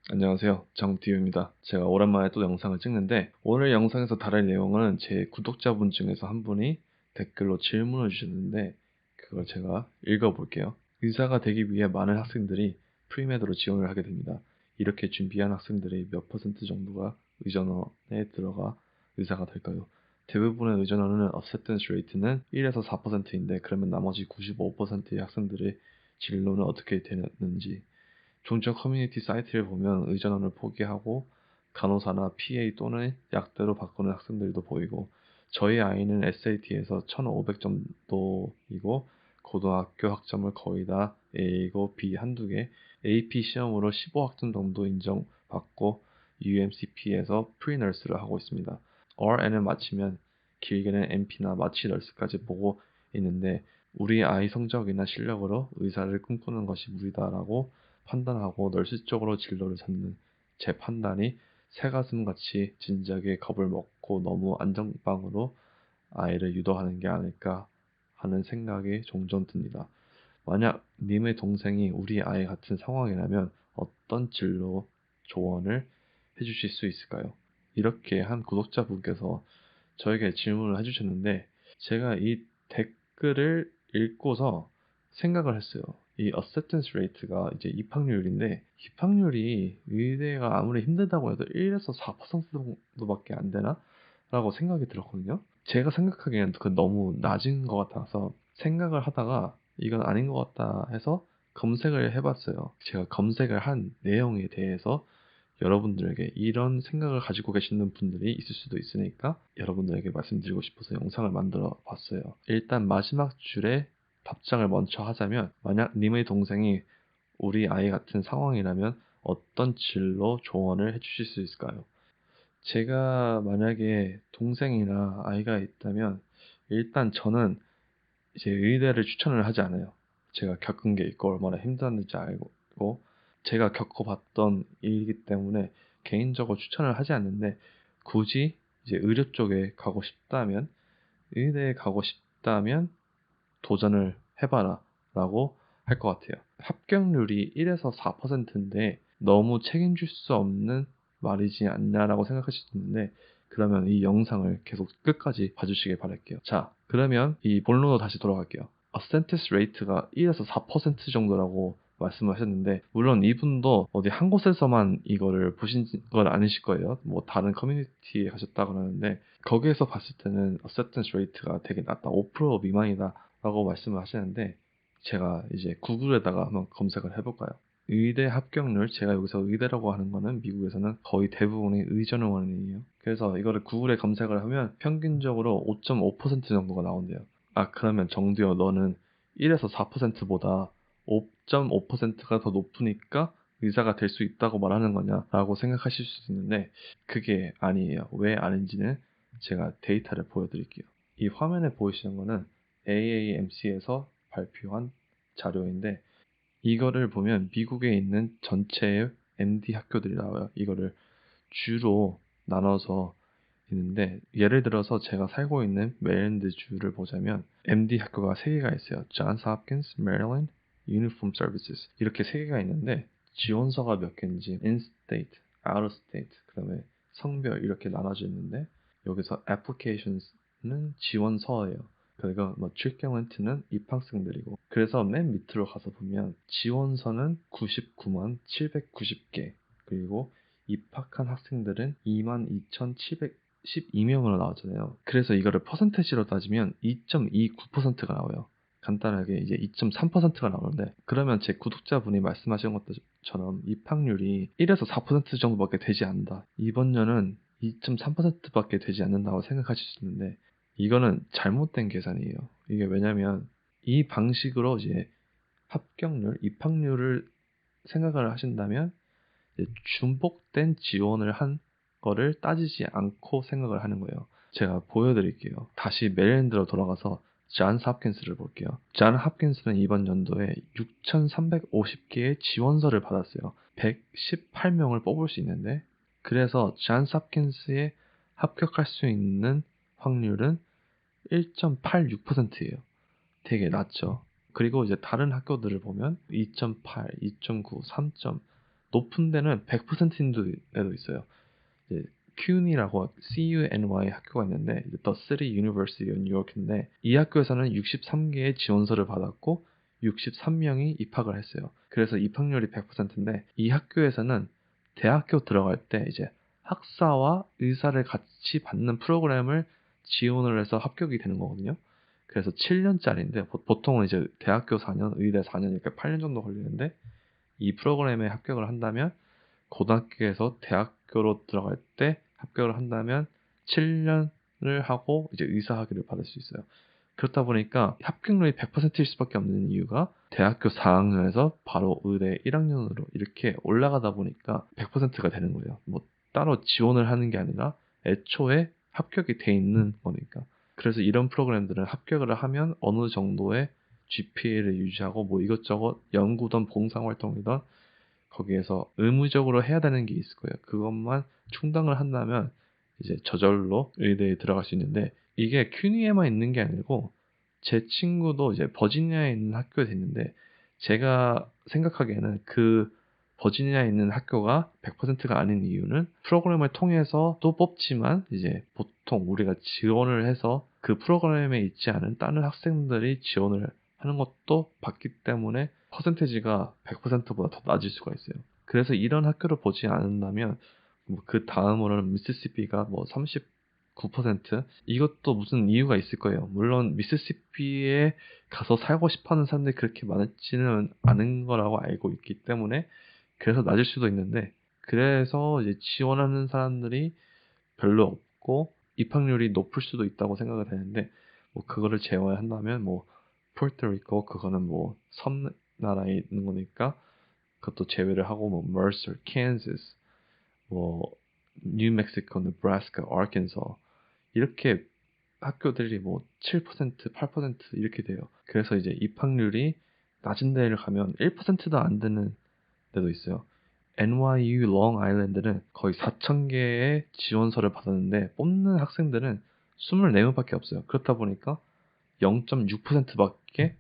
안녕하세요. 정디유입니다. 제가 오랜만에 또 영상을 찍는데 오늘 영상에서 다룰 내용은 제 구독자분 중에서 한 분이 댓글로 질문을 주셨는데 그걸 제가 읽어볼게요. 의사가 되기 위해 많은 학생들이 프리메드로 지원을 하게 됩니다. 이렇게 준비한 학생들의 몇 퍼센트 정도가 의전원에 들어가 의사가 될까요? 대부분의 의전원은 acceptance rate는 1에서 4%인데 그러면 나머지 95%의 학생들의 진로는 어떻게 되는지 종종 커뮤니티 사이트를 보면 의전원을 포기하고 간호사나 PA 또는 약대로 바꾸는 학생들도 보이고 저희 아이는 SAT에서 1500 정도이고 고등학교 학점을 거의 다 A이고 B 한두 개, AP 시험으로 15학점 정도 인정받고 UMCP에서 프리너스를 하고 있습니다. RN을 마치면 길게는 MP나 마취 널스까지 보고 있는데 우리 아이 성적이나 실력으로 의사를 꿈꾸는 것이 무리다라고 판단하고 널스 쪽으로 진로를 찾는 제 판단이 새가슴같이 진작에 겁을 먹고 너무 안전빵으로 아이를 유도하는 게 아닐까 하는 생각이 종종 듭니다. 만약 님의 동생이 우리 아이 같은 상황이라면 어떤 진로 조언을 해주실 수 있을까요? 이렇게 한 구독자분께서 저에게 질문을 해주셨는데 제가 이 댓글을 읽고서 생각을 했어요. 이 acceptance rate가 이제 입학률인데 입학률이 의대가 아무리 힘들다고 해도 1에서 4% 정도밖에 안 되나? 라고 생각이 들었거든요. 제가 생각하기에는 그 너무 낮은 것 같아서 생각을 하다가 이건 아닌 것 같다 해서 검색을 해봤어요. 제가 검색을 한 내용에 대해서 여러분들에게 이런 생각을 가지고 계시는 분들이 있을 수도 있으니까 여러분들에게 말씀드리고 싶어서 영상을 만들어 봤어요. 일단 마지막 줄에 답장을 먼저 하자면 만약 님의 동생이 우리 아이 같은 상황이라면 어떤 진로 조언을 해주실 수 있을까요? 제가 만약에 동생이나 아이가 있다면 일단 저는 이제 의대를 추천을 하지 않아요. 제가 겪은 게 있고 얼마나 힘들었는지 알고 제가 겪어봤던 일이기 때문에 개인적으로 추천을 하지 않는데 굳이 이제 의료 쪽에 가고 싶다면 의대에 가고 싶다면 도전을 해봐라 라고 할 것 같아요. 합격률이 1에서 4%인데 너무 책임질 수 없는 말이지 않냐라고 생각하실 수 있는데 그러면 이 영상을 계속 끝까지 봐주시길 바랄게요. 자, 그러면 이 본론으로 다시 돌아갈게요. acceptance rate가 1에서 4% 정도라고 말씀을 하셨는데 물론 이분도 어디 한 곳에서만 이거를 보신 건 아니실 거예요. 뭐 다른 커뮤니티에 가셨다 그러는데 거기에서 봤을 때는 acceptance rate가 되게 낮다. 5% 미만이다. 라고 말씀을 하시는데 제가 이제 구글에다가 한번 검색을 해볼까요? 의대 합격률, 제가 여기서 의대라고 하는 거는 미국에서는 거의 대부분이 의전원이에요. 그래서 이거를 구글에 검색을 하면 평균적으로 5.5% 정도가 나온대요. 아, 그러면 정두여 너는 1에서 4%보다 5.5%가 더 높으니까 의사가 될 수 있다고 말하는 거냐라고 생각하실 수 있는데 그게 아니에요. 왜 아닌지는 제가 데이터를 보여드릴게요. 이 화면에 보이시는 거는 AAMC에서 발표한 자료인데 이거를 보면 미국에 있는 전체의 MD 학교들이 나와요. 이거를 주로 나눠서 있는데 예를 들어서 제가 살고 있는 메릴랜드 주를 보자면 MD 학교가 3개가 있어요. 존스 홉킨스, 메릴랜드, 유니폼 서비스 이렇게 3개가 있는데 지원서가 몇 개인지 in-state, out-of-state 그다음에 성별 이렇게 나눠져 있는데 여기서 applications는 지원서예요. 그리고 뭐 matriculan트는 입학생들이고 그래서 맨 밑으로 가서 보면 지원서는 99만 790개 그리고 입학한 학생들은 22,712명으로 나왔잖아요. 그래서 이거를 퍼센테이지로 따지면 2.29%가 나와요. 간단하게 이제 2.3%가 나오는데 그러면 제 구독자분이 말씀하신 것처럼 입학률이 1에서 4% 정도밖에 되지 않는다. 이번 년은 2.3%밖에 되지 않는다고 생각하실 수 있는데 이거는 잘못된 계산이에요. 이게 왜냐면 이 방식으로 이제 합격률, 입학률을 생각을 하신다면 중복된 지원을 한 거를 따지지 않고 생각을 하는 거예요. 제가 보여드릴게요. 다시 메릴랜드로 돌아가서 존스 홉킨스를 볼게요. 존 홉킨스는 이번 연도에 6,350개의 지원서를 받았어요. 118명을 뽑을 수 있는데 그래서 존스 홉킨스에 합격할 수 있는 확률은 1.86%예요. 되게 낮죠. 그리고 이제 다른 학교들을 보면 2.8, 2.9, 3점 높은 데는 100%인 데도 있어요. 이제 CUNY라고 CUNY 학교가 있는데 이제 The City University of New York인데 이 학교에서는 63개의 지원서를 받았고 63명이 입학을 했어요. 그래서 입학률이 100%인데 이 학교에서는 대학교 들어갈 때 이제 학사와 의사를 같이 받는 프로그램을 지원을 해서 합격이 되는 거거든요. 그래서 7년짜리인데 보통은 이제 대학교 4년, 의대 4년 이렇게 8년 정도 걸리는데 이 프로그램에 합격을 한다면 고등학교에서 대학교로 들어갈 때 합격을 한다면 7년을 하고 이제 의사학위를 받을 수 있어요. 그렇다 보니까 합격률이 100%일 수밖에 없는 이유가 대학교 4학년에서 바로 의대 1학년으로 이렇게 올라가다 보니까 100%가 되는 거예요. 뭐 따로 지원을 하는 게 아니라 애초에 합격이 돼 있는 거니까. 그래서 이런 프로그램들은 합격을 하면 어느 정도의 GPA를 유지하고 뭐 이것저것 연구든 봉사활동이든 거기에서 의무적으로 해야 되는 게 있을 거예요. 그것만 충당을 한다면 이제 저절로 의대에 들어갈 수 있는데 이게 큐니에만 있는 게 아니고 제 친구도 이제 버지니아에 있는 학교에 있는데 제가 생각하기에는 그 버지니아에 있는 학교가 100%가 아닌 이유는 프로그램을 통해서 또 뽑지만 이제 보통 우리가 지원을 해서 그 프로그램에 있지 않은 다른 학생들이 지원을 하는 것도 받기 때문에 퍼센테이지가 100%보다 더 낮을 수가 있어요. 그래서 이런 학교를 보지 않는다면 뭐그 다음으로는 미시시피가 뭐 39%? 이것도 무슨 이유가 있을 거예요. 물론 미시시피에 가서 살고 싶어하는 사람들이 그렇게 많지는 않은 거라고 알고 있기 때문에 그래서 낮을 수도 있는데 그래서 이제 지원하는 사람들이 별로 없고 입학률이 높을 수도 있다고 생각이 되는데 뭐 그거를 제외한다면 뭐 포르토리코 그거는 뭐 섬나라에 있는 거니까 그것도 제외를 하고 뭐 머서, 캔자스, 뭐 뉴멕시코, 네브라스카, 아르칸소 이렇게 학교들이 뭐 7%, 8% 이렇게 돼요. 그래서 이제 입학률이 낮은 데를 가면 1%도 안 되는 데도 있어요. NYU 롱아일랜드는 거의 4,000개의 지원서를 받았는데 뽑는 학생들은 24명밖에 없어요. 그렇다 보니까 0.6%밖에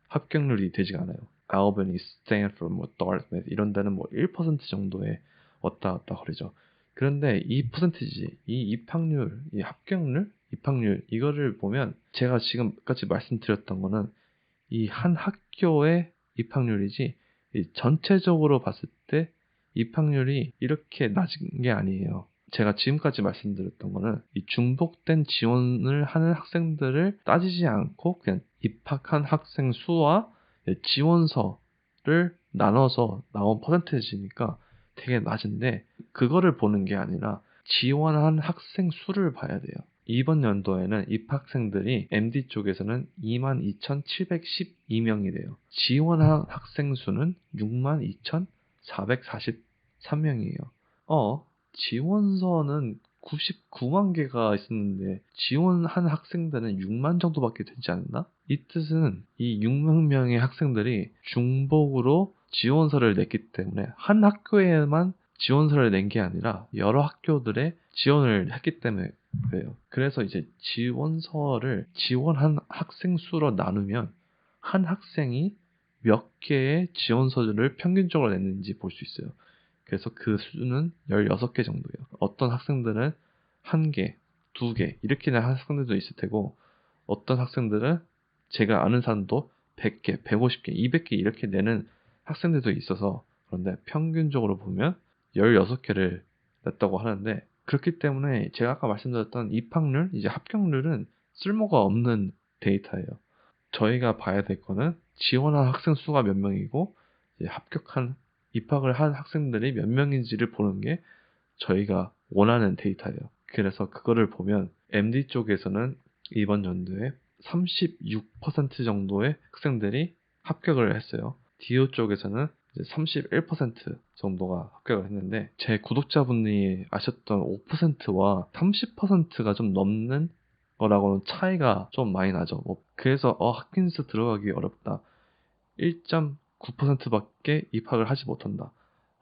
합격률이 되지가 않아요. 알버니, 스탠퍼드, 뭐 다트메스 이런 데는 뭐 1% 정도에 왔다 갔다 거리죠. 그런데 이 퍼센티지, 이 입학률, 이 합격률, 입학률 이거를 보면 제가 지금까지 말씀드렸던 거는 이 한 학교의 입학률이지 이 전체적으로 봤을 때 입학률이 이렇게 낮은 게 아니에요. 제가 지금까지 말씀드렸던 거는 이 중복된 지원을 하는 학생들을 따지지 않고 그냥 입학한 학생 수와 지원서를 나눠서 나온 퍼센테이지니까 되게 낮은데 그거를 보는 게 아니라 지원한 학생 수를 봐야 돼요. 이번 연도에는 입학생들이 MD 쪽에서는 22,712명이 돼요. 지원한 학생 수는 62,443명이에요. 지원서는 99만 개가 있었는데 지원한 학생들은 6만 정도밖에 되지 않나? 이 뜻은 이 6만 명의 학생들이 중복으로 지원서를 냈기 때문에 한 학교에만 지원서를 낸 게 아니라 여러 학교들에 지원을 했기 때문에 그래요. 그래서 이제 지원서를 지원한 학생 수로 나누면 한 학생이 몇 개의 지원서를 평균적으로 냈는지 볼 수 있어요. 그래서 그 수는 16개 정도예요. 어떤 학생들은 1개, 2개 이렇게 낸 학생들도 있을 테고 어떤 학생들은 제가 아는 사람도 100개, 150개, 200개 이렇게 내는 학생들도 있어서 그런데 평균적으로 보면 16개를 냈다고 하는데 그렇기 때문에 제가 아까 말씀드렸던 입학률, 이제 합격률은 쓸모가 없는 데이터예요. 저희가 봐야 될 거는 지원한 학생 수가 몇 명이고 이제 입학을 한 학생들이 몇 명인지를 보는 게 저희가 원하는 데이터예요. 그래서 그거를 보면 MD 쪽에서는 이번 연도에 36% 정도의 학생들이 합격을 했어요. DO 쪽에서는 이제 31% 정도가 합격을 했는데 제 구독자분이 아셨던 5%와 30%가 좀 넘는 거라고는 차이가 좀 많이 나죠. 그래서 하킨스 들어가기 어렵다. 1.9%밖에 입학을 하지 못한다.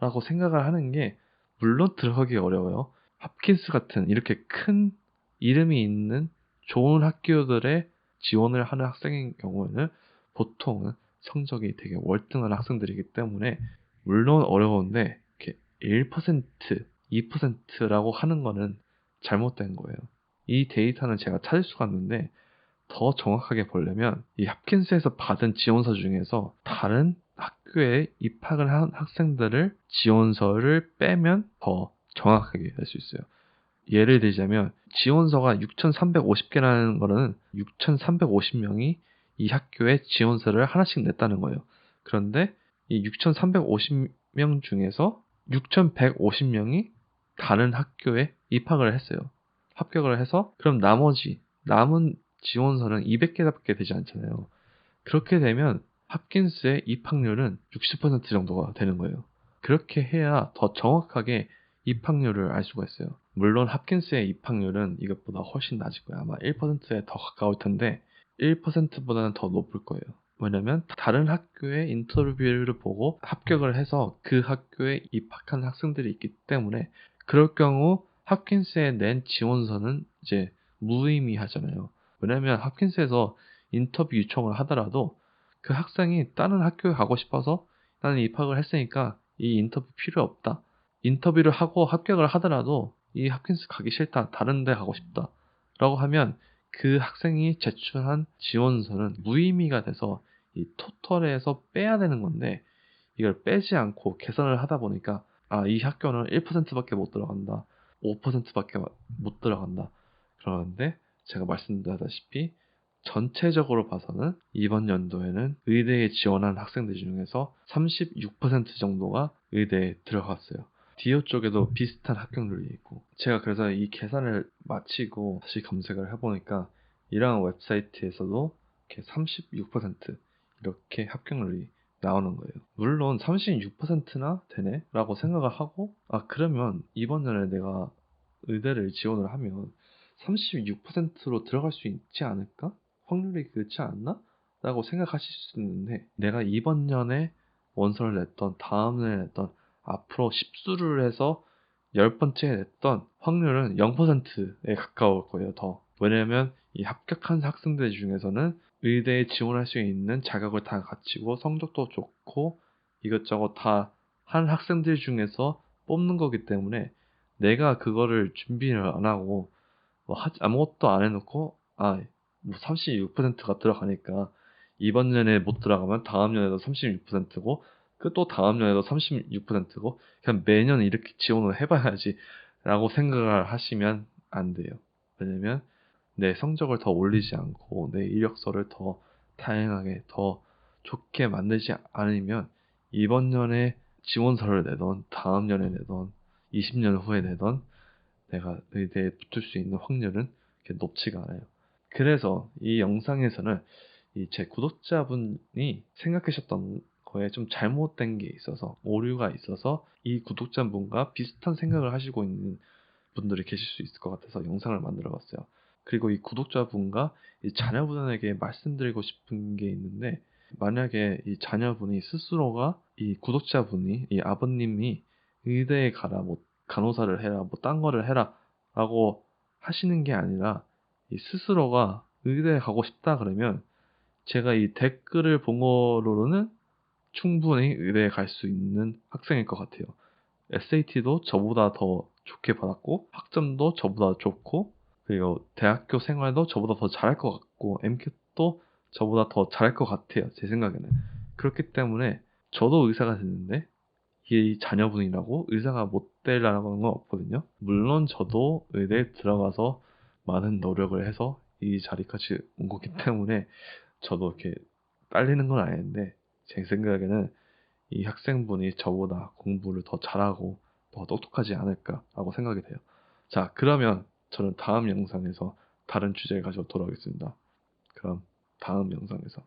라고 생각을 하는 게 물론 들어가기 어려워요. 합킨스 같은 이렇게 큰 이름이 있는 좋은 학교들에 지원을 하는 학생인 경우에는 보통은 성적이 되게 월등한 학생들이기 때문에 물론 어려운데 이렇게 1%, 2%라고 하는 거는 잘못된 거예요. 이 데이터는 제가 찾을 수가 없는데 더 정확하게 보려면 이 홉킨스에서 받은 지원서 중에서 다른 학교에 입학을 한 학생들을 지원서를 빼면 더 정확하게 알 수 있어요. 예를 들자면 지원서가 6,350개라는 거는 6,350명이 이 학교에 지원서를 하나씩 냈다는 거예요. 그런데 이 6,350명 중에서 6,150명이 다른 학교에 입학을 했어요. 합격을 해서 그럼 나머지 남은 지원서는 200개밖에 되지 않잖아요. 그렇게 되면 홉킨스의 입학률은 60% 정도가 되는 거예요. 그렇게 해야 더 정확하게 입학률을 알 수가 있어요. 물론 홉킨스의 입학률은 이것보다 훨씬 낮을 거예요. 아마 1%에 더 가까울 텐데 1%보다는 더 높을 거예요. 왜냐면 다른 학교의 인터뷰를 보고 합격을 해서 그 학교에 입학한 학생들이 있기 때문에 그럴 경우 홉킨스에 낸 지원서는 이제 무의미하잖아요. 왜냐면 홉킨스에서 인터뷰 요청을 하더라도 그 학생이 다른 학교에 가고 싶어서 나는 입학을 했으니까 이 인터뷰 필요 없다. 인터뷰를 하고 합격을 하더라도 이 홉킨스 가기 싫다. 다른 데 가고 싶다. 라고 하면 그 학생이 제출한 지원서는 무의미가 돼서 이 토털에서 빼야 되는 건데 이걸 빼지 않고 계산을 하다 보니까 이 학교는 1%밖에 못 들어간다. 5%밖에 못 들어간다. 그러는데 제가 말씀드렸다시피 전체적으로 봐서는 이번 연도에는 의대에 지원한 학생들 중에서 36% 정도가 의대에 들어갔어요. 디오 쪽에도 비슷한 합격률이 있고 제가 그래서 이 계산을 마치고 다시 검색을 해보니까 이러한 웹사이트에서도 이렇게 36% 이렇게 합격률이 나오는 거예요. 물론 36%나 되네? 라고 생각을 하고 그러면 이번 년에 내가 의대를 지원을 하면 36%로 들어갈 수 있지 않을까? 확률이 그렇지 않나? 라고 생각하실 수 있는데 내가 이번 년에 원서를 냈던 다음 년에 냈던 앞으로 10수를 해서 10번째 냈던 확률은 0%에 가까울 거예요. 더. 왜냐면 이 합격한 학생들 중에서는 의대에 지원할 수 있는 자격을 다 갖추고 성적도 좋고 이것저것 다 한 학생들 중에서 뽑는 거기 때문에 내가 그거를 준비를 안 하고 아무것도 안 해놓고 뭐 36%가 들어가니까 이번 년에 못 들어가면 다음 년에도 36%고 그 또 다음 년에도 36%고 그냥 매년 이렇게 지원을 해봐야지 라고 생각을 하시면 안 돼요. 왜냐면 내 성적을 더 올리지 않고 내 이력서를 더 다양하게 더 좋게 만들지 않으면 이번 년에 지원서를 내던 다음 년에 내던 20년 후에 내던 내가 의대에 붙을 수 있는 확률은 그렇게 높지가 않아요. 그래서 이 영상에서는 이 제 구독자분이 생각하셨던 거에 좀 잘못된 게 있어서 오류가 있어서 이 구독자분과 비슷한 생각을 하시고 있는 분들이 계실 수 있을 것 같아서 영상을 만들어 봤어요. 그리고 이 구독자분과 이 자녀분에게 말씀드리고 싶은 게 있는데 만약에 이 자녀분이 스스로가 이 구독자분이 이 아버님이 의대에 가라 뭐 간호사를 해라 뭐 딴 거를 해라 라고 하시는 게 아니라 이 스스로가 의대에 가고 싶다 그러면 제가 이 댓글을 본 거로는 충분히 의대에 갈 수 있는 학생일 것 같아요. SAT도 저보다 더 좋게 받았고 학점도 저보다 좋고 그리고 대학교 생활도 저보다 더 잘할 것 같고 MCAT도 저보다 더 잘할 것 같아요. 제 생각에는. 그렇기 때문에 저도 의사가 됐는데 이 자녀분이라고 의사가 못 되라는 건 없거든요. 물론 저도 의대에 들어가서 많은 노력을 해서 이 자리까지 온 거기 때문에 저도 이렇게 딸리는 건 아닌데 제 생각에는 이 학생분이 저보다 공부를 더 잘하고 더 똑똑하지 않을까라고 생각이 돼요. 자, 그러면 저는 다음 영상에서 다른 주제를 가지고 돌아오겠습니다. 그럼 다음 영상에서